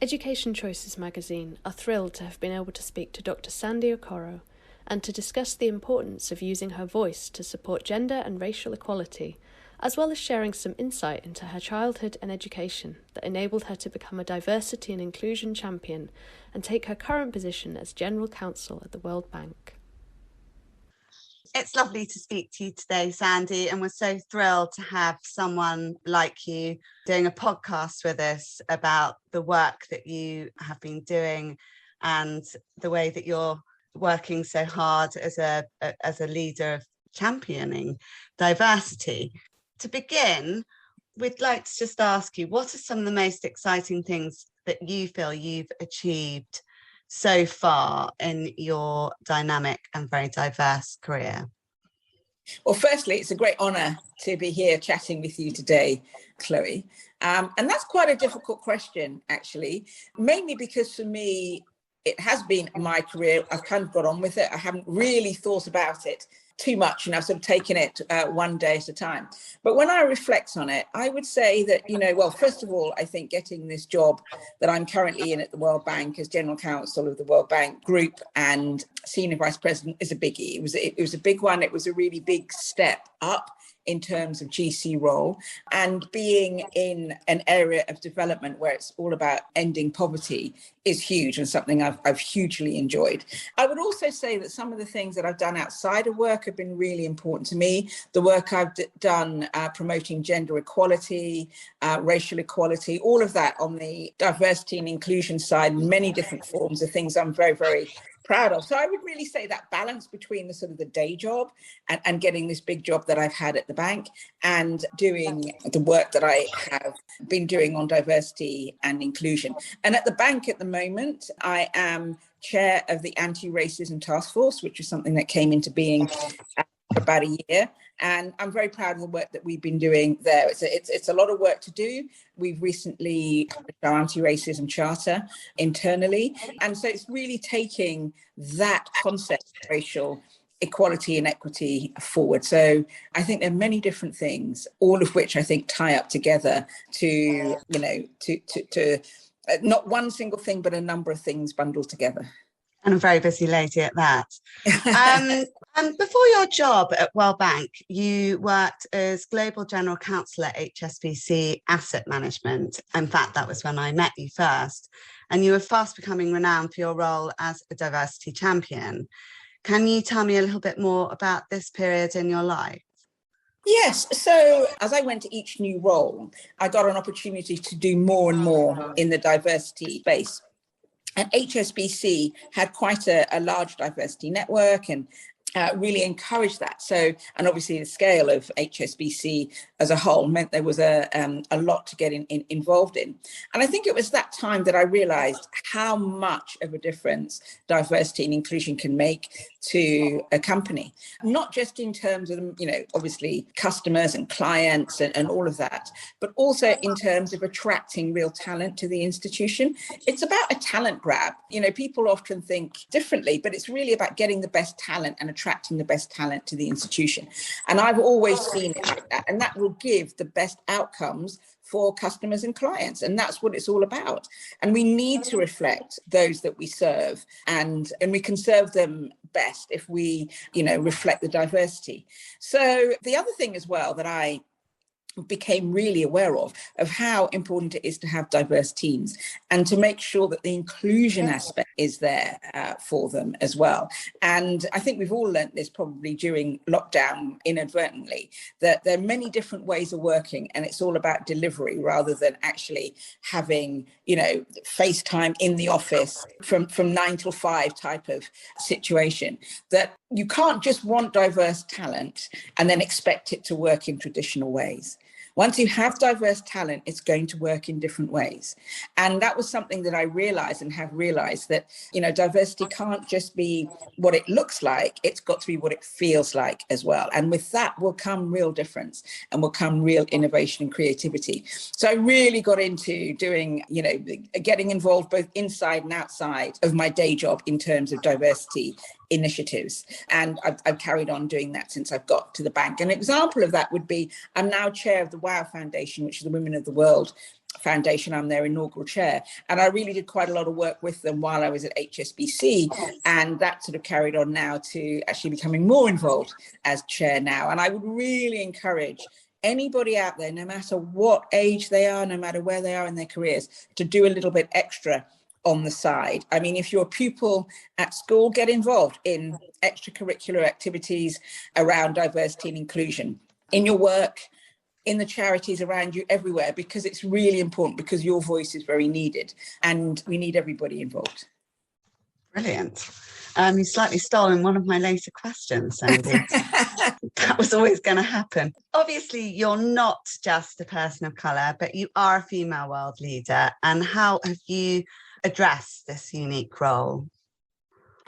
Education Choices magazine are thrilled to have been able to speak to Dr. Sandie Okoro and to discuss the importance of using her voice to support gender and racial equality, as well as sharing some insight into her childhood and education that enabled her to become a diversity and inclusion champion and take her current position as General Counsel at the World Bank. It's lovely to speak to you today, Sandie, and we're so thrilled to have someone like you doing a podcast with us about the work that you have been doing and the way that you're working so hard as a leader of championing diversity. To begin, we'd like to just ask you, what are some of the most exciting things that you feel you've achieved so far in your dynamic and very diverse career? Well, firstly, it's a great honour to be here chatting with you today, Chloe. And that's quite a difficult question, actually, mainly because for me, it has been my career. I've kind of got on with it. I haven't really thought about it too much, and I've sort of taken it one day at a time. But when I reflect on it, I would say that, well, first of all, I think getting this job that I'm currently in at the World Bank as General Counsel of the World Bank Group and Senior Vice President is a biggie. It was a big one. It was a really big step up in terms of GC role, and being in an area of development where it's all about ending poverty is huge and something I've hugely enjoyed. I would also say that some of the things that I've done outside of work have been really important to me. The work I've done promoting gender equality, racial equality, all of that on the diversity and inclusion side, many different forms of things I'm very, very proud of. So I would really say that balance between the sort of the day job and getting this big job that I've had at the bank and doing the work that I have been doing on diversity and inclusion. And at the bank at the moment, I am chair of the Anti-Racism Task Force, which is something that came into being for about a year. And I'm very proud of the work that we've been doing there. It's a lot of work to do. We've recently published our anti-racism charter internally. And so it's really taking that concept of racial equality and equity forward. So I think there are many different things, all of which I think tie up together to not one single thing, but a number of things bundled together. And a very busy lady at that. And before your job at World Bank, you worked as Global General Counsel at HSBC Asset Management. In fact, that was when I met you first. And you were fast becoming renowned for your role as a diversity champion. Can you tell me a little bit more about this period in your life? Yes. So as I went to each new role, I got an opportunity to do more and more in the diversity space. And HSBC had quite a large diversity network and really encouraged that. So, and obviously the scale of HSBC as a whole meant there was a lot to get involved in. And I think it was that time that I realized how much of a difference diversity and inclusion can make to a company, not just in terms of, obviously customers and clients and all of that, but also in terms of attracting real talent to the institution. It's about a talent grab. People often think differently, but it's really about getting the best talent and attracting the best talent to the institution. And I've always seen it like that. And that will give the best outcomes for customers and clients. And that's what it's all about. And we need to reflect those that we serve, and we can serve them best if we, reflect the diversity. So the other thing as well that I became really aware of how important it is to have diverse teams and to make sure that the inclusion aspect is there for them as well. And I think we've all learnt this probably during lockdown inadvertently, that there are many different ways of working, and it's all about delivery rather than actually having, FaceTime in the office from 9 till 5 type of situation. That you can't just want diverse talent and then expect it to work in traditional ways. Once you have diverse talent, it's going to work in different ways. And that was something that I realized and have realized, that, diversity can't just be what it looks like, it's got to be what it feels like as well. And with that will come real difference and will come real innovation and creativity. So I really got into doing, getting involved both inside and outside of my day job in terms of diversity initiatives. And I've carried on doing that since I've got to the bank. An example of that would be, I'm now chair of the WOW Foundation, which is the Women of the World Foundation. I'm their inaugural chair. And I really did quite a lot of work with them while I was at HSBC. And that sort of carried on now to actually becoming more involved as chair now. And I would really encourage anybody out there, no matter what age they are, no matter where they are in their careers, to do a little bit extra on the side. I mean, if you're a pupil at school, get involved in extracurricular activities around diversity and inclusion in your work, in the charities around you, everywhere, because it's really important, because your voice is very needed and we need everybody involved. Brilliant. You slightly stolen one of my later questions, Sandie. That was always going to happen. Obviously, you're not just a person of colour, but you are a female world leader. And how have you addressed this unique role?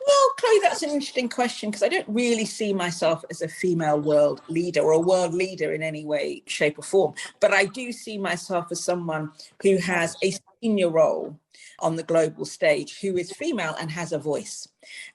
Well, Chloe, that's an interesting question, because I don't really see myself as a female world leader or a world leader in any way, shape or form. But I do see myself as someone who has a senior role on the global stage, who is female and has a voice.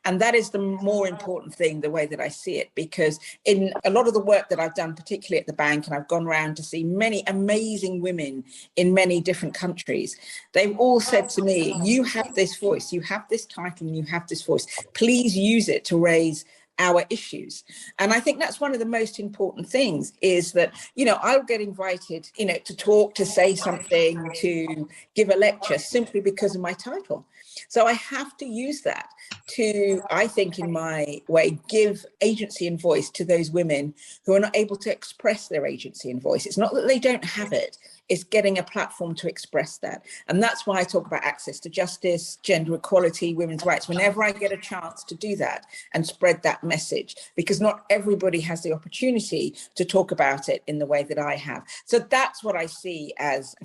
And that is the more important thing, the way that I see it, because in a lot of the work that I've done, particularly at the bank, and I've gone around to see many amazing women in many different countries, they've all said to me, you have this voice, you have this title, and you have this voice. Please use it to raise our issues. And I think that's one of the most important things, is that, I'll get invited, to talk, to say something, to give a lecture simply because of my title. So I have to use that to, I think, in my way, give agency and voice to those women who are not able to express their agency and voice. It's not that they don't have it, it's getting a platform to express that. And that's why I talk about access to justice, gender equality, women's rights, whenever I get a chance to do that and spread that message, because not everybody has the opportunity to talk about it in the way that I have. So that's what I see as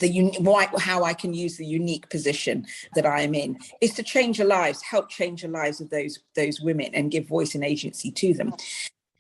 how I can use the unique position that I am in, is to change the lives, help change the lives of those women and give voice and agency to them.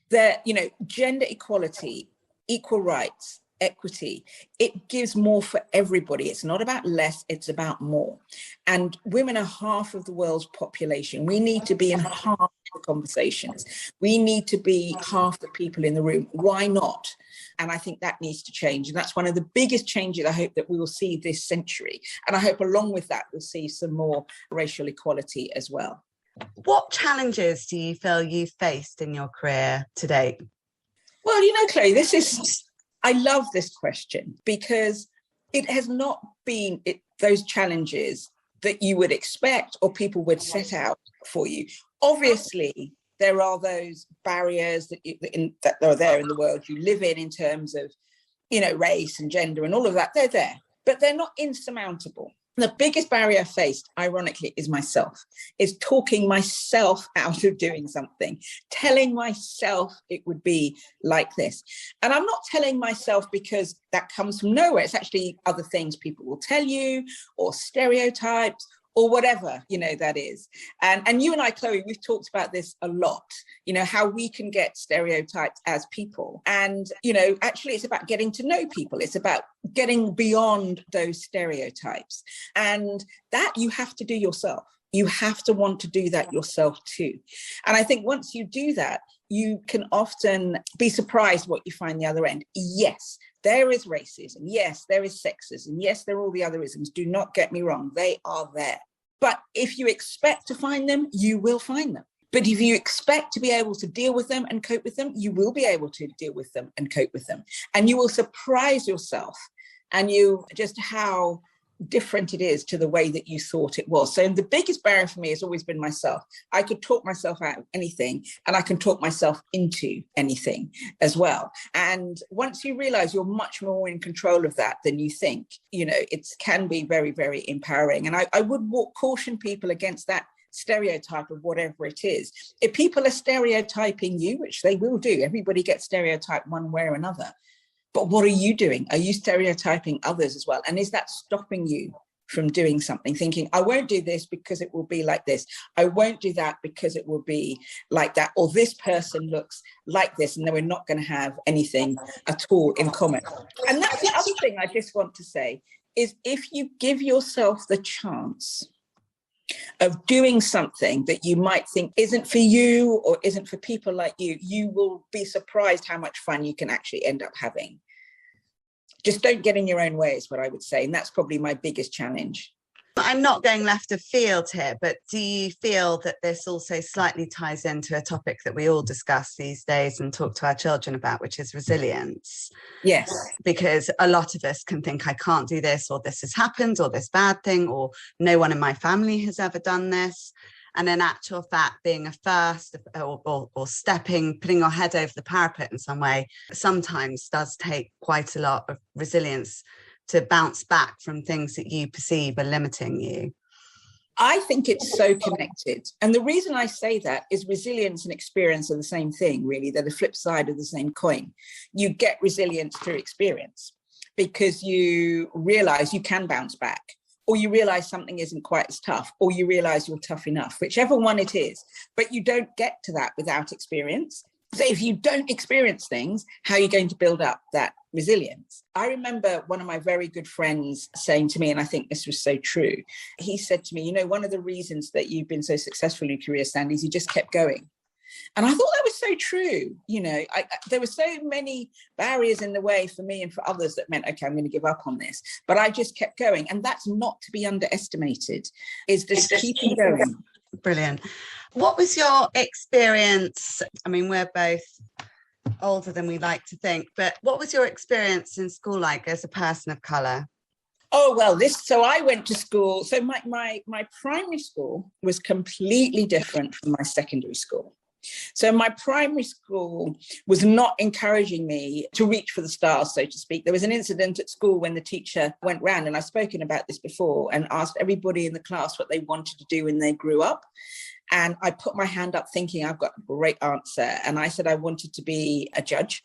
That, gender equality, equal rights, equity, it gives more for everybody. It's not about less, it's about more. And women are half of the world's population. We need to be in half of the conversations. We need to be half the people in the room. Why not? And I think that needs to change. And that's one of the biggest changes I hope that we will see this century. And I hope along with that, we'll see some more racial equality as well. What challenges do you feel you faced in your career to date? Well, Chloe, I love this question, because it has not been those challenges that you would expect or people would set out for you. Obviously, there are those barriers that are there in the world you live in terms of, race and gender and all of that. They're there, but they're not insurmountable. The biggest barrier I faced, ironically, is myself, is talking myself out of doing something, telling myself it would be like this. And I'm not telling myself because that comes from nowhere. It's actually other things people will tell you, or stereotypes, or whatever, that is. And you and I, Chloe, we've talked about this a lot, how we can get stereotyped as people. And, actually it's about getting to know people. It's about getting beyond those stereotypes. And that you have to do yourself. You have to want to do that yourself too. And I think once you do that, you can often be surprised what you find the other end. Yes, there is racism. Yes, there is sexism. Yes, there are all the other isms. Do not get me wrong. They are there. But if you expect to find them, you will find them. But if you expect to be able to deal with them and cope with them, you will be able to deal with them and cope with them. And you will surprise yourself and just how different it is to the way that you thought it was. So the biggest barrier for me has always been myself. I could talk myself out of anything, and I can talk myself into anything as well. And once you realize you're much more in control of that than you think, it can be very, very empowering. And I would caution people against that stereotype of whatever it is. If people are stereotyping you, which they will do, everybody gets stereotyped one way or another. But what are you doing? Are you stereotyping others as well? And is that stopping you from doing something, thinking, I won't do this because it will be like this. I won't do that because it will be like that. Or this person looks like this, and then we're not going to have anything at all in common. And that's the other thing I just want to say, is if you give yourself the chance of doing something that you might think isn't for you or isn't for people like you, you will be surprised how much fun you can actually end up having. Just don't get in your own way is what I would say. And that's probably my biggest challenge. I'm not going left of field here, but do you feel that this also slightly ties into a topic that we all discuss these days and talk to our children about, which is resilience? Yes. Because a lot of us can think, I can't do this, or this has happened, or this bad thing, or no one in my family has ever done this. And in actual fact, being a first or putting your head over the parapet in some way, sometimes does take quite a lot of resilience to bounce back from things that you perceive are limiting you. I think it's so connected. And the reason I say that is resilience and experience are the same thing, really. They're the flip side of the same coin. You get resilience through experience because you realize you can bounce back, or you realize something isn't quite as tough, or you realize you're tough enough, whichever one it is. But you don't get to that without experience. So if you don't experience things, how are you going to build up that resilience? I remember one of my very good friends saying to me, and I think this was so true, he said to me, you know, one of the reasons that you've been so successful in your career, Sandie, is you just kept going. And I thought that was so true. You know, there were so many barriers in the way for me and for others that meant, okay, I'm going to give up on this. But I just kept going. And that's not to be underestimated, is this keeping going. Brilliant. What was your experience? I mean, we're both older than we like to think, but what was your experience in school like as a person of colour? Oh, well, so I went to school. So my primary school was completely different from my secondary school. So my primary school was not encouraging me to reach for the stars, so to speak. There was an incident at school when the teacher went round, and I've spoken about this before, and asked everybody in the class what they wanted to do when they grew up. And I put my hand up thinking I've got a great answer. And I said I wanted to be a judge.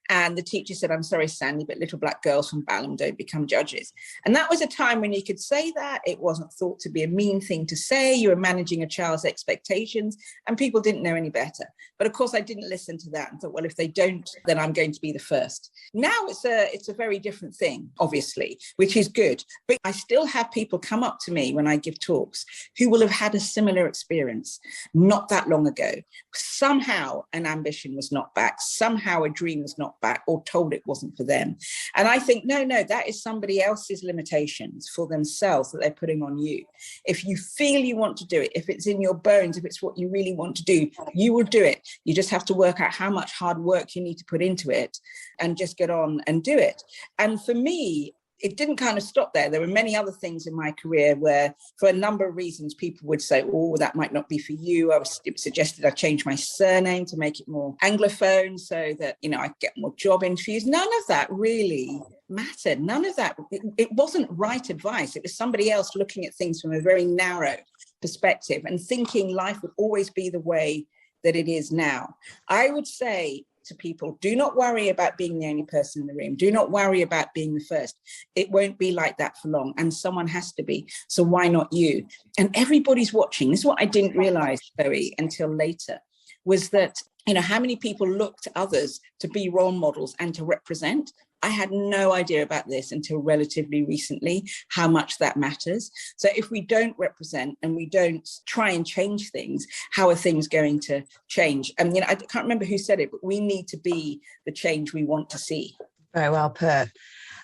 And the teacher said, I'm sorry, Sandie, but little black girls from Balham don't become judges. And that was a time when you could say that. It wasn't thought to be a mean thing to say. You were managing a child's expectations and people didn't know any better. But of course, I didn't listen to that and thought, well, if they don't, then I'm going to be the first. Now it's a very different thing, obviously, which is good. But I still have people come up to me when I give talks who will have had a similar experience not that long ago. Somehow an ambition was knocked back. Somehow a dream was knocked back or told it wasn't for them. And I think, no, that is somebody else's limitations for themselves that they're putting on you. If you feel you want to do it, if it's in your bones, if it's what you really want to do, you will do it. You just have to work out how much hard work you need to put into it and just get on and do it. And for me, it didn't kind of stop there. There were many other things in my career where, for a number of reasons, people would say, oh, that might not be for you. It suggested I change my surname to make it more Anglophone so that, you know, I get more job interviews. None of that really mattered. None of that. It wasn't right advice. It was somebody else looking at things from a very narrow perspective and thinking life would always be the way that it is now. I would say to people, do not worry about being the only person in the room. Do not worry about being the first. It won't be like that for long, and someone has to be. So why not you? And everybody's watching. This is what I didn't realize, Chloe, until later, was that, you know, how many people look to others to be role models and to represent. I had no idea about this until relatively recently, how much that matters. So if we don't represent and we don't try and change things, how are things going to change? And, you know, I can't remember who said it, but we need to be the change we want to see. Very well put.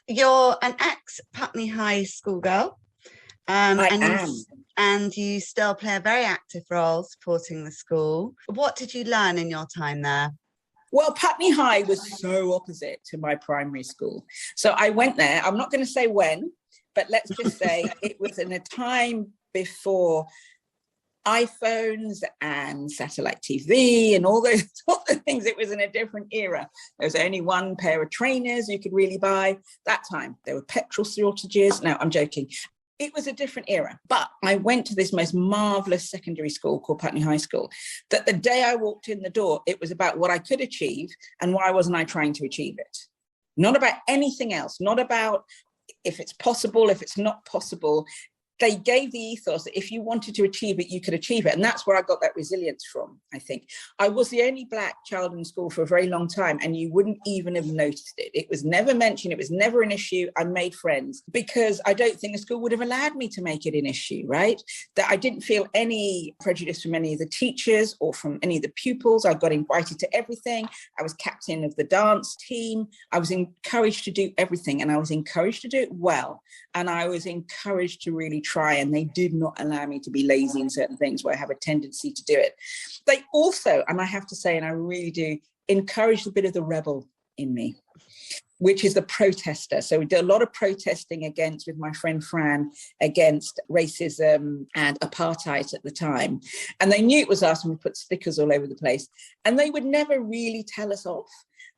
You're an ex-Putney High School girl. I am. And you still play a very active role supporting the school. What did you learn in your time there? Well, Putney High was so opposite to my primary school. So I went there. I'm not going to say when, but let's just say it was in a time before iPhones and satellite TV and all those other things. It was in a different era. There was only one pair of trainers you could really buy. That time there were petrol shortages. No, I'm joking. It was a different era, but I went to this most marvelous secondary school called Putney High School, that the day I walked in the door, it was about what I could achieve and why wasn't I trying to achieve it? Not about anything else, not about if it's possible, if it's not possible. they gave the ethos that if you wanted to achieve it, you could achieve it. And that's where I got that resilience from, I think. I was the only Black child in school for a very long time, and you wouldn't even have noticed it. It was never mentioned. It was never an issue. I made friends because I don't think the school would have allowed me to make it an issue, right? That I didn't feel any prejudice from any of the teachers or from any of the pupils. I got invited to everything. I was captain of the dance team. I was encouraged to do everything, and I was encouraged to do it well. And I was encouraged to really try, and they did not allow me to be lazy in certain things where I have a tendency to do it. They also, and I have to say, and I really do, encouraged a bit of the rebel in me, which is the protester. So we did a lot of protesting with my friend Fran, against racism and apartheid at the time. And they knew it was us, and we put stickers all over the place. And they would never really tell us off.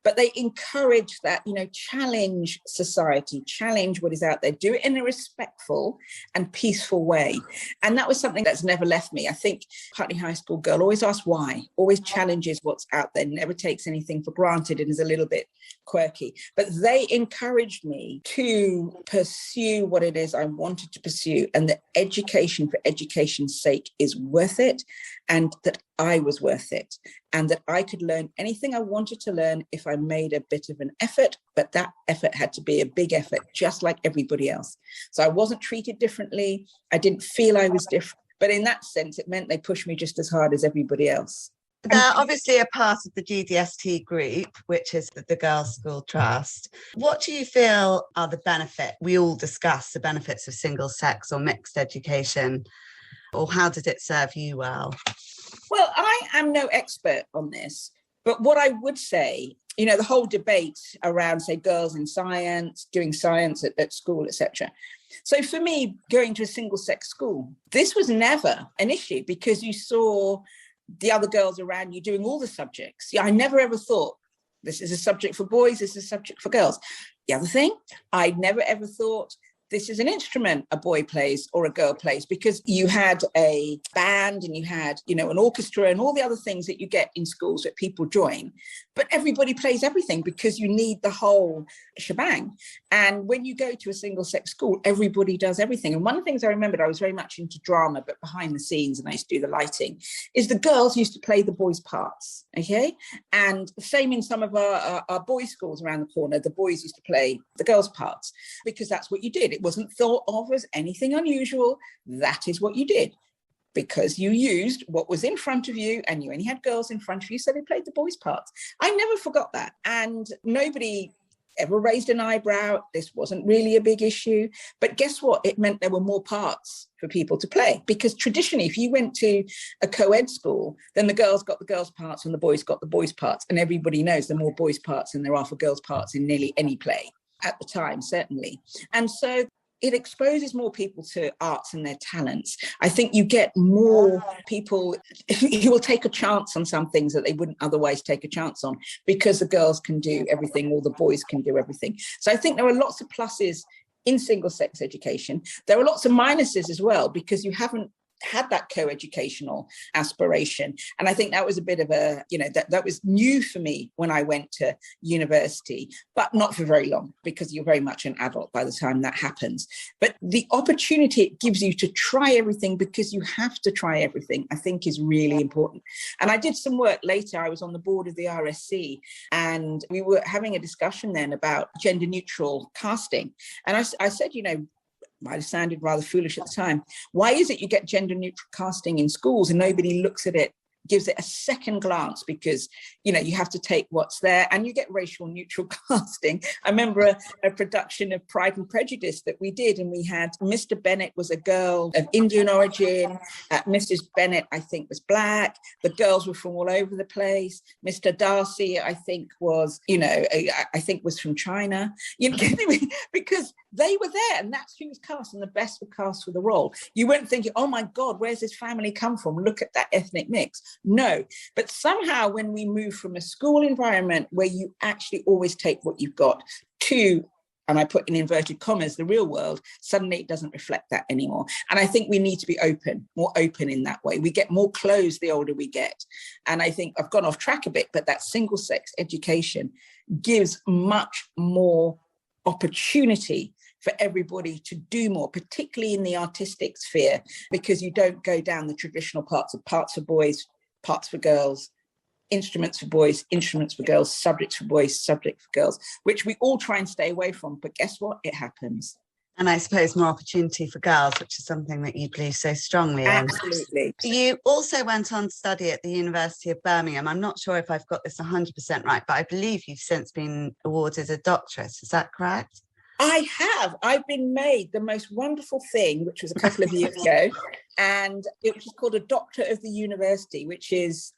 But they encourage that, challenge society, challenge what is out there, do it in a respectful and peaceful way. And that was something that's never left me. I think Putney High School girl always asks why, always challenges what's out there, never takes anything for granted, and is a little bit quirky. But they encouraged me to pursue what it is I wanted to pursue, and that education for education's sake is worth it, and that I was worth it, and that I could learn anything I wanted to learn if I made a bit of an effort, but that effort had to be a big effort, just like everybody else. So I wasn't treated differently. I didn't feel I was different, but in that sense, it meant they pushed me just as hard as everybody else. They're obviously a part of the GDST group, which is the Girls' School Trust. What do you feel are the benefits? We all discuss the benefits of single sex or mixed education, or how did it serve you well? Well, I am no expert on this, but what I would say, the whole debate around, say, girls in science, doing science at school, etc. So for me, going to a single-sex school, this was never an issue because you saw the other girls around you doing all the subjects. I never ever thought, this is a subject for boys, this is a subject for girls. The other thing, I never ever thought, this is an instrument a boy plays or a girl plays, because you had a band and you had, an orchestra and all the other things that you get in schools that people join. But everybody plays everything because you need the whole shebang. And when you go to a single-sex school, everybody does everything. And one of the things I remembered, I was very much into drama, but behind the scenes, and I used to do the lighting, is the girls used to play the boys' parts, okay? And the same in some of our boys' schools around the corner, the boys used to play the girls' parts, because that's what you did. It wasn't thought of as anything unusual. That is what you did, because you used what was in front of you, and you only had girls in front of you, so they played the boys' parts. I never forgot that. And nobody ever raised an eyebrow. This wasn't really a big issue. But guess what? It meant there were more parts for people to play, because traditionally, if you went to a co-ed school, then the girls got the girls' parts and the boys got the boys' parts. And everybody knows there are more boys' parts than there are for girls' parts in nearly any play at the time, certainly. And so it exposes more people to arts and their talents. I think you get more people who will take a chance on some things that they wouldn't otherwise take a chance on, because the girls can do everything or the boys can do everything. So I think there are lots of pluses in single-sex education. There are lots of minuses as well, because you haven't had that co-educational aspiration. And I think that was a bit of a, that was new for me when I went to university, but not for very long, because you're very much an adult by the time that happens. But the opportunity it gives you to try everything, because you have to try everything, I think is really important. And I did some work later. I was on the board of the RSC, and we were having a discussion then about gender neutral casting. And I said, might have sounded rather foolish at the time. Why is it you get gender neutral casting in schools and nobody looks at it, gives it a second glance? Because, you have to take what's there, and you get racial neutral casting. I remember a production of Pride and Prejudice that we did, and we had Mr. Bennet was a girl of Indian origin. Mrs. Bennet, I think, was Black. The girls were from all over the place. Mr. Darcy, I think, was, was from China. Because they were there, and that's who was cast, and the best were cast for the role. You weren't thinking, oh my God, where's this family come from? Look at that ethnic mix. No, but somehow when we move from a school environment where you actually always take what you've got to, and I put in inverted commas, the real world, suddenly it doesn't reflect that anymore. And I think we need to be more open in that way. We get more closed the older we get. And I think I've gone off track a bit, but that single-sex education gives much more opportunity for everybody to do more, particularly in the artistic sphere, because you don't go down the traditional parts for boys, parts for girls, instruments for boys, instruments for girls, subjects for boys, subject for girls, which we all try and stay away from. But guess what? It happens. And I suppose more opportunity for girls, which is something that you believe so strongly in. Absolutely. You also went on to study at the University of Birmingham. I'm not sure if I've got this 100% right, but I believe you've since been awarded a doctorate. Is that correct? I have. I've been made the most wonderful thing, which was a couple of years ago, and it was called a Doctor of the University, which is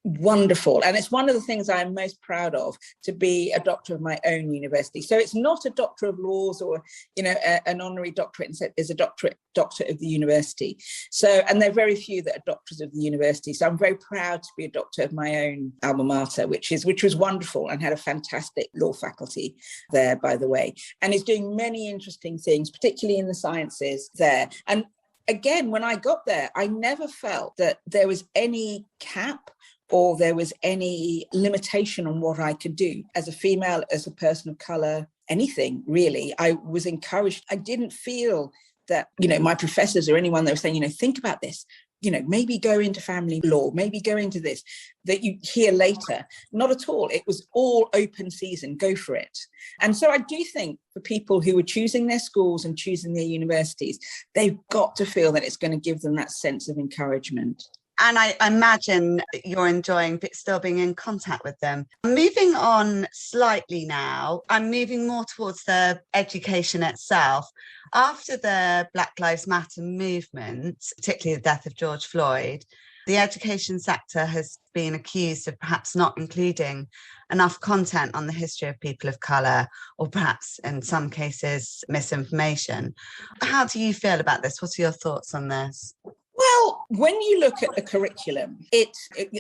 wonderful. And it's one of the things I'm most proud of, to be a doctor of my own university. So it's not a doctor of laws or, an honorary doctorate. Instead, is a doctor of the university. So, and there are very few that are doctors of the university. So I'm very proud to be a doctor of my own alma mater, which was wonderful, and had a fantastic law faculty there, by the way, and is doing many interesting things, particularly in the sciences there. And again, when I got there, I never felt that there was any cap or there was any limitation on what I could do as a female, as a person of colour, anything really. I was encouraged. I didn't feel that, my professors or anyone that was saying, think about this, maybe go into family law, maybe go into this, that you hear later. Not at all. It was all open season, go for it. And so I do think for people who are choosing their schools and choosing their universities, they've got to feel that it's going to give them that sense of encouragement. And I imagine that you're enjoying still being in contact with them. Moving on slightly now, I'm moving more towards the education itself. After the Black Lives Matter movement, particularly the death of George Floyd, the education sector has been accused of perhaps not including enough content on the history of people of colour, or perhaps in some cases misinformation. How do you feel about this? What are your thoughts on this? Well, when you look at the curriculum,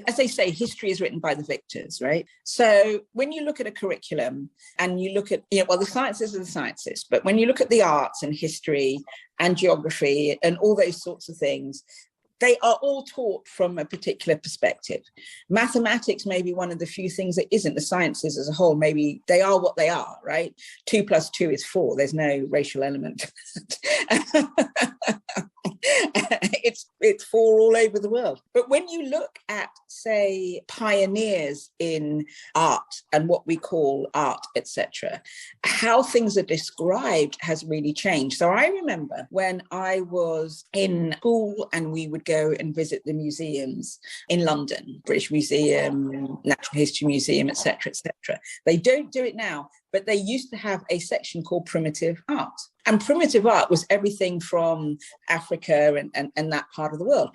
as they say, history is written by the victors, right? So when you look at a curriculum and you look at, the sciences are the sciences, but when you look at the arts and history and geography and all those sorts of things, they are all taught from a particular perspective. Mathematics may be one of the few things that isn't. The sciences as a whole, maybe they are what they are, right? 2 + 2 is 4. There's no racial element. It's 4 all over the world. But when you look at, say, pioneers in art and what we call art, etc., how things are described has really changed. So I remember when I was in school and we would go and visit the museums in London, British Museum, Natural History Museum, etc., etc. They don't do it now, but they used to have a section called primitive art. And primitive art was everything from Africa and that part of the world.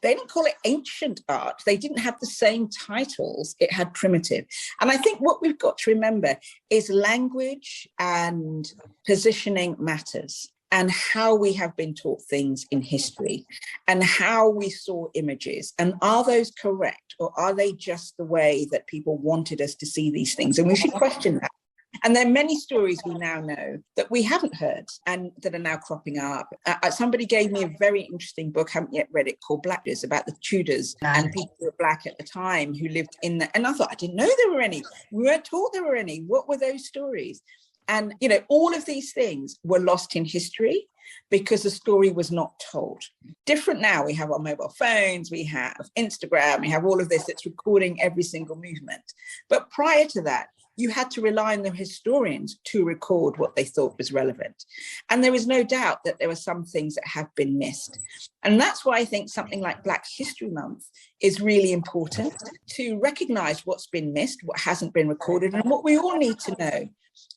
They didn't call it ancient art. They didn't have the same titles. It had primitive. And I think what we've got to remember is language and positioning matters, and how we have been taught things in history and how we saw images. And are those correct, or are they just the way that people wanted us to see these things? And we should question that. And there are many stories we now know that we haven't heard and that are now cropping up. Somebody gave me a very interesting book, haven't yet read it, called Blackness, about the Tudors and people who were black at the time who lived in the... And I thought, I didn't know there were any. We weren't taught there were any. What were those stories? And, all of these things were lost in history because the story was not told. Different now, we have our mobile phones, we have Instagram, we have all of this that's recording every single movement. But prior to that, you had to rely on the historians to record what they thought was relevant. And there is no doubt that there were some things that have been missed. And that's why I think something like Black History Month is really important, to recognise what's been missed, what hasn't been recorded, and what we all need to know.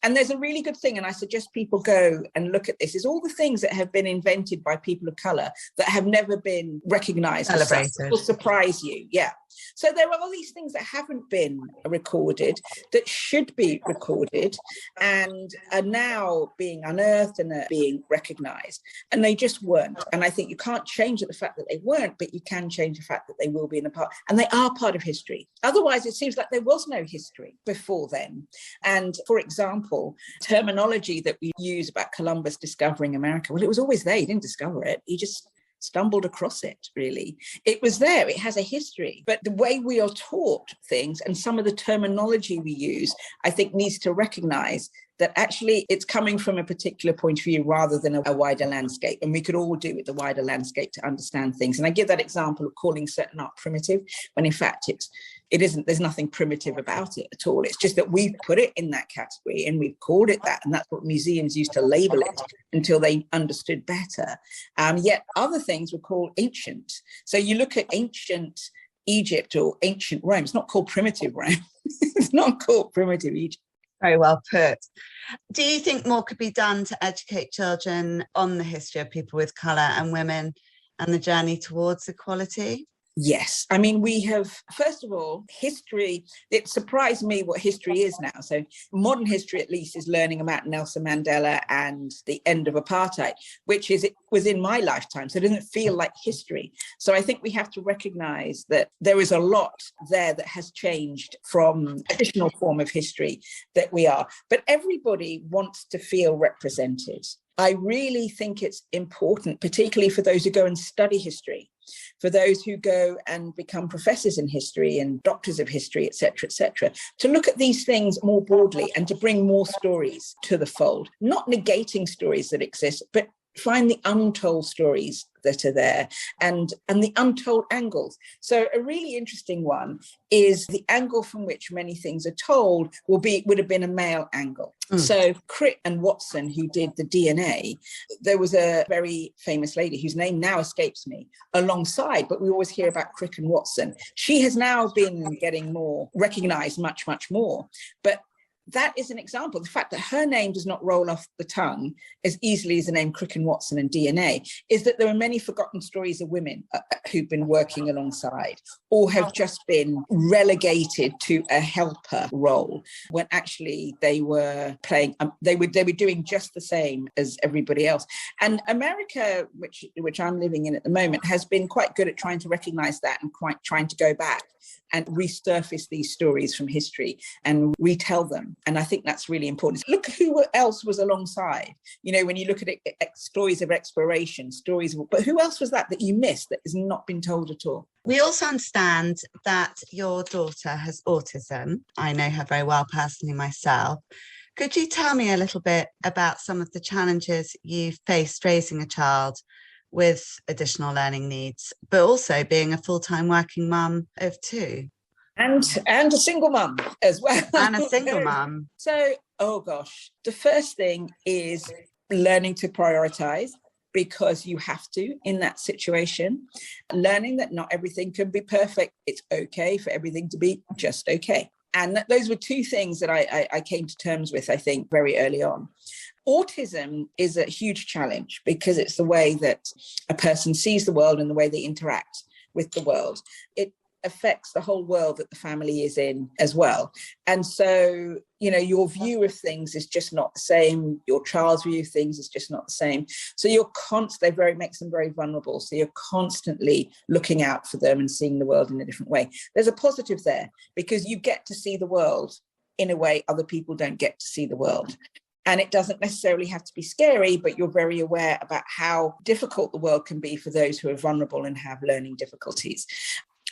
And there's a really good thing, and I suggest people go and look at this, is all the things that have been invented by people of colour that have never been recognised. Celebrated. Will surprise you, yeah. So there are all these things that haven't been recorded that should be recorded and are now being unearthed and are being recognised. And they just weren't. And I think you can't change the fact that they weren't, but you can change the fact that they will be in a part. And they are part of history. Otherwise, it seems like there was no history before then. And for example, terminology that we use about Columbus discovering America, well, it was always there. He didn't discover it. He just stumbled across it, really. It was there. It has a history. But the way we are taught things and some of the terminology we use, I think needs to recognise that actually it's coming from a particular point of view rather than a wider landscape. And we could all do with the wider landscape to understand things. And I give that example of calling certain art primitive, when in fact it isn't. There's nothing primitive about it at all. It's just that we've put it in that category and we've called it that. And that's what museums used to label it until they understood better. Yet other things were called ancient. So you look at ancient Egypt or ancient Rome, it's not called primitive Rome. It's not called primitive Egypt. Very well put. Do you think more could be done to educate children on the history of people with colour and women and the journey towards equality? Yes. I mean, we have, first of all, history. It surprised me what history is now. So modern history, at least, is learning about Nelson Mandela and the end of apartheid, which is, it was in my lifetime. So it doesn't feel like history. So I think we have to recognize that there is a lot there that has changed from traditional form of history that we are. But everybody wants to feel represented. I really think it's important, particularly for those who go and study history, for those who go and become professors in history and doctors of history, et cetera, to look at these things more broadly and to bring more stories to the fold, not negating stories that exist, but find the untold stories that are there and the untold angles. So a really interesting one is the angle from which many things are told would have been a male angle. So Crick and Watson, who did the DNA, there was a very famous lady whose name now escapes me alongside, but we always hear about Crick and Watson. She has now been getting more recognized, much, much more. But that is an example. The fact that her name does not roll off the tongue as easily as the name Crick and Watson and DNA is that there are many forgotten stories of women who've been working alongside or have just been relegated to a helper role when actually they were playing, they were doing just the same as everybody else. And America, which I'm living in at the moment, has been quite good at trying to recognize that and quite trying to go back and resurface these stories from history and retell them. And I think that's really important. Look who else was alongside. You know, when you look at it, stories of exploration, but who else was that you missed that has not been told at all? We also understand that your daughter has autism. I know her very well personally myself. Could you tell me a little bit about some of the challenges you faced raising a child with additional learning needs, but also being a full-time working mum of two? And a single mum as well. And a single mum. So, oh gosh, the first thing is learning to prioritize, because you have to in that situation. Learning that not everything can be perfect. It's okay for everything to be just okay. And those were two things that I came to terms with, I think, very early on. Autism is a huge challenge because it's the way that a person sees the world and the way they interact with the world. It affects the whole world that the family is in as well. And so, you know, your view of things is just not the same. Your child's view of things is just not the same. So makes them very vulnerable. So you're constantly looking out for them and seeing the world in a different way. There's a positive there because you get to see the world in a way other people don't get to see the world. And it doesn't necessarily have to be scary, but you're very aware about how difficult the world can be for those who are vulnerable and have learning difficulties.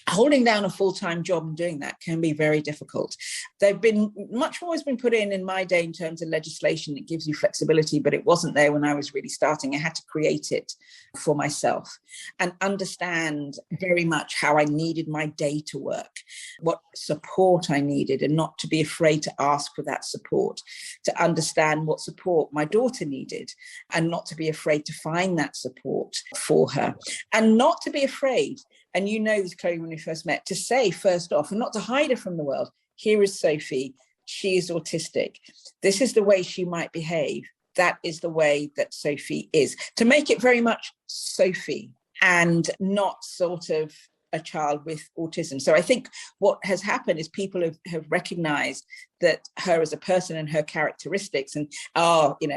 Holding down a full-time job and doing that can be very difficult. There've been much more has been put in my day in terms of legislation that gives you flexibility, but it wasn't there when I was really starting. I had to create it for myself and understand very much how I needed my day to work, what support I needed, and not to be afraid to ask for that support, to understand what support my daughter needed and not to be afraid to find that support for her, and not to be afraid. And you know this, Chloe, when we first met, to say first off, and not to hide her from the world, here is Sophie, she is autistic. This is the way she might behave. That is the way that Sophie is. To make it very much Sophie and not sort of a child with autism. So I think what has happened is people have recognized that her as a person and her characteristics and,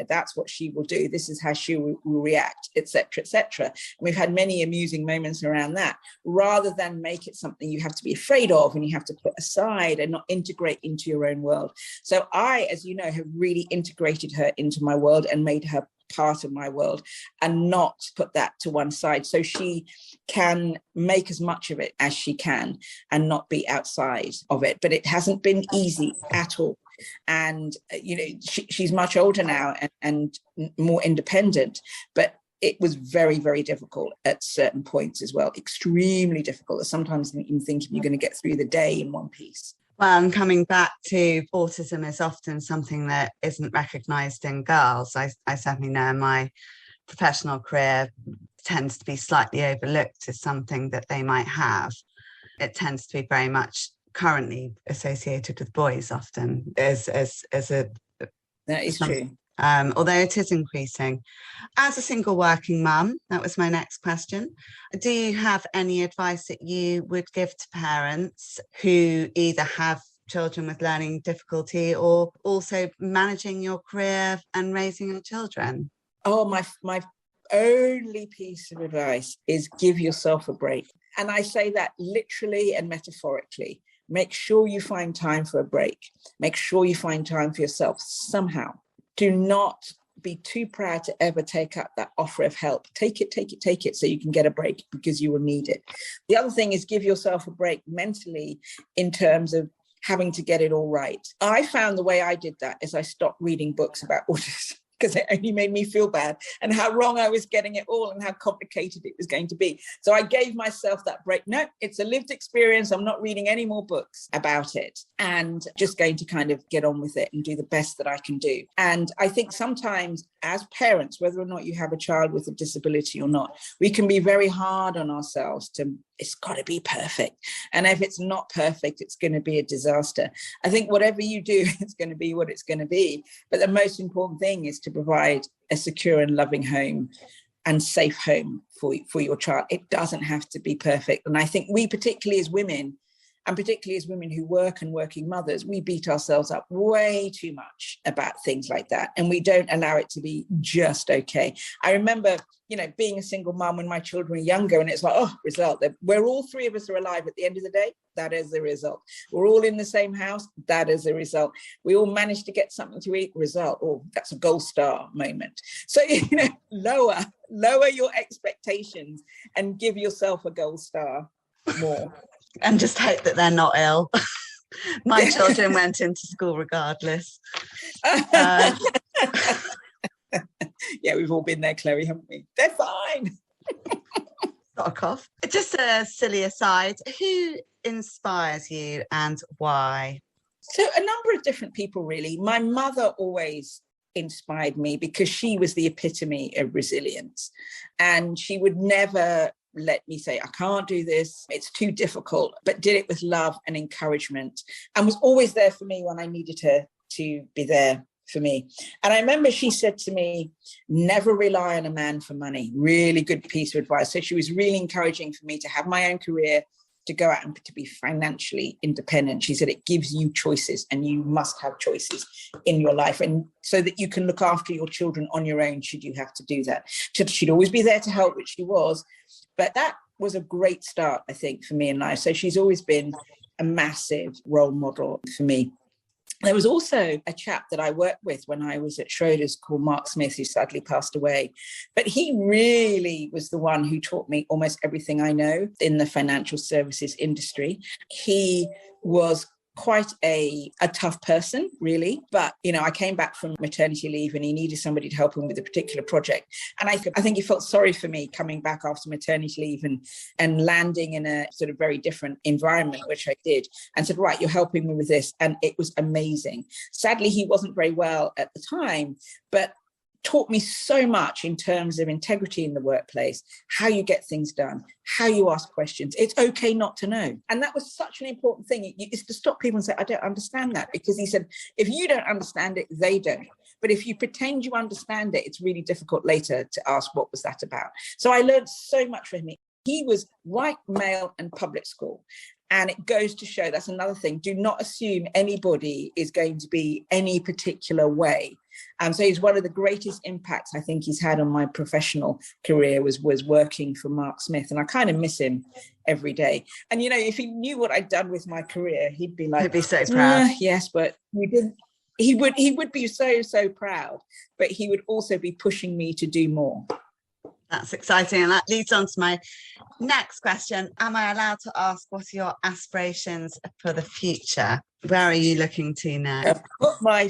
that's what she will do. This is how she will react, et cetera, et cetera. And we've had many amusing moments around that, rather than make it something you have to be afraid of and you have to put aside and not integrate into your own world. So I, as you know, have really integrated her into my world and made her part of my world and not put that to one side, so she can make as much of it as she can and not be outside of it. But it hasn't been easy at all. And, she's much older now and more independent, but it was very, very difficult at certain points as well. Extremely difficult. Sometimes you think if you're going to get through the day in one piece. Well, and coming back to autism is often something that isn't recognised in girls. I certainly know in my professional career tends to be slightly overlooked as something that they might have. It tends to be very much currently associated with boys often as a... That is true. Although it is increasing. As a single working mum, that was my next question. Do you have any advice that you would give to parents who either have children with learning difficulty or also managing your career and raising your children? Oh, my only piece of advice is give yourself a break. And I say that literally and metaphorically. Make sure you find time for a break. Make sure you find time for yourself somehow. Do not be too proud to ever take up that offer of help. Take it so you can get a break, because you will need it. The other thing is give yourself a break mentally in terms of having to get it all right. I found the way I did that is I stopped reading books about autism, because it only made me feel bad and how wrong I was getting it all and how complicated it was going to be. So I gave myself that break. No, it's a lived experience. I'm not reading any more books about it, and just going to kind of get on with it and do the best that I can do. And I think sometimes as parents, whether or not you have a child with a disability or not, we can be very hard on ourselves it's got to be perfect. And if it's not perfect, it's going to be a disaster. I think whatever you do, it's going to be what it's going to be. But the most important thing is to provide a secure and loving home and safe home for your child. It doesn't have to be perfect. And I think we, particularly as women, and particularly as women who work and working mothers, we beat ourselves up way too much about things like that. And we don't allow it to be just okay. I remember, being a single mum when my children were younger, and it's like, result. We're all three of us are alive at the end of the day. That is the result. We're all in the same house. That is the result. We all managed to get something to eat. Result. Oh, that's a gold star moment. So, lower your expectations and give yourself a gold star more. And just hope that they're not ill. My children went into school regardless. Yeah, we've all been there, Chloe, haven't we? They're fine. Got a cough. Just a silly aside, who inspires you and why? So a number of different people, really. My mother always inspired me because she was the epitome of resilience, and she would never let me say, I can't do this, it's too difficult, but did it with love and encouragement, and was always there for me when I needed her to be there for me. And I remember she said to me, never rely on a man for money. Really good piece of advice. So she was really encouraging for me to have my own career, to go out and to be financially independent. She said it gives you choices, and you must have choices in your life, and so that you can look after your children on your own should you have to do that. She'd always be there to help, which she was, but that was a great start, I think, for me in life. So she's always been a massive role model for me. There was also a chap that I worked with when I was at Schroders called Mark Smith, who sadly passed away. But he really was the one who taught me almost everything I know in the financial services industry. He was quite a tough person, really. But, I came back from maternity leave and he needed somebody to help him with a particular project. And I think he felt sorry for me coming back after maternity leave and landing in a sort of very different environment, which I did, and said, right, you're helping me with this. And it was amazing. Sadly, he wasn't very well at the time, but taught me so much in terms of integrity in the workplace, how you get things done, how you ask questions. It's okay not to know. And that was such an important thing. It's to stop people and say, I don't understand that. Because he said, if you don't understand it, they don't. But if you pretend you understand it, it's really difficult later to ask, what was that about? So I learned so much from him. He was white, male, and public school. And it goes to show, that's another thing, do not assume anybody is going to be any particular way. So he's one of the greatest impacts I think he's had on my professional career was working for Mark Smith. And I kind of miss him every day. And, if he knew what I'd done with my career, he'd be like, he'd be so proud. Yes, but we didn't. He would be so, so proud, but he would also be pushing me to do more. That's exciting. And that leads on to my Next question. Am I allowed to ask what are your aspirations for the future? Where are you looking to next? Put my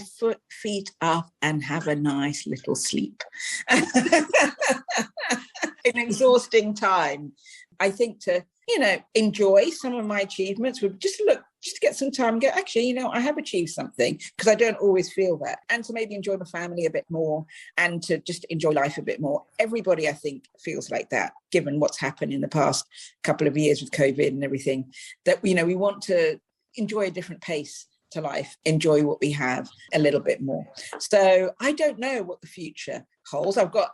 feet up and have a nice little sleep. An exhausting time. I think to, enjoy some of my achievements would just to get some time and go, actually, I have achieved something, because I don't always feel that. And to maybe enjoy my family a bit more and to just enjoy life a bit more. Everybody, I think, feels like that, given what's happened in the past couple of years with COVID and everything, that, we want to enjoy a different pace to life, enjoy what we have a little bit more. So I don't know what the future holds. I've got,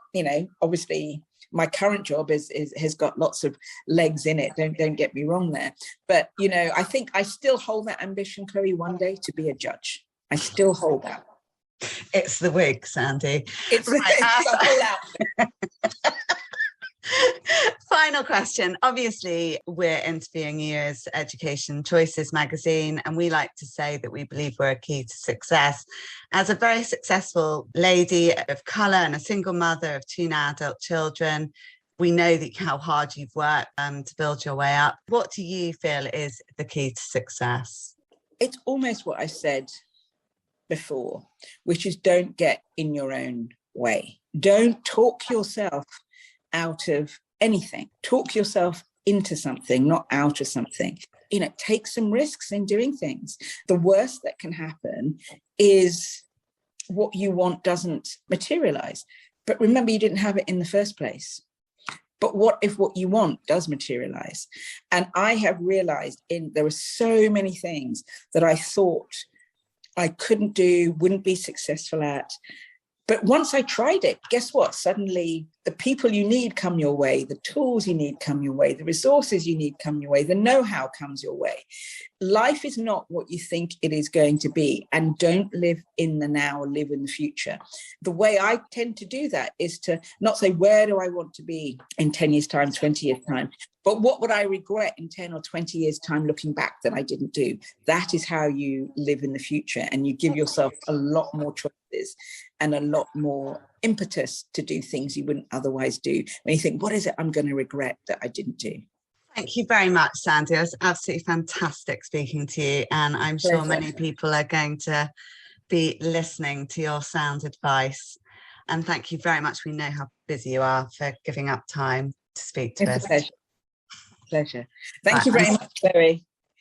obviously, my current job has got lots of legs in it. Don't get me wrong there. But, I think I still hold that ambition, Chloe, one day to be a judge. I still hold that. It's the wig, Sandie. It's right. Final question. Obviously, we're interviewing you as Education Choices magazine, and we like to say that we believe we're a key to success. As a very successful lady of colour and a single mother of 2 now adult children, we know how hard you've worked to build your way up. What do you feel is the key to success? It's almost what I said before, which is don't get in your own way. Don't talk yourself out of anything. Talk yourself into something, not out of something. Take some risks in doing things. The worst that can happen is what you want doesn't materialize. But remember, you didn't have it in the first place. But what if what you want does materialize? And I have realized there were so many things that I thought I couldn't do, wouldn't be successful at. But once I tried it, guess what? Suddenly the people you need come your way, the tools you need come your way, the resources you need come your way, the know-how comes your way. Life is not what you think it is going to be, and don't live in the now, live in the future. The way I tend to do that is to not say, where do I want to be in 10 years' time, 20 years' time, but what would I regret in 10 or 20 years' time looking back that I didn't do? That is how you live in the future, and you give yourself a lot more choices and a lot more impetus to do things you wouldn't otherwise do. When you think, what is it I'm going to regret that I didn't do? Thank you very much, Sandie. It was absolutely fantastic speaking to you. And I'm sure many people are going to be listening to your sound advice. And thank you very much. We know how busy you are for giving up time to speak to us. Pleasure. Thank you very much, Chloe.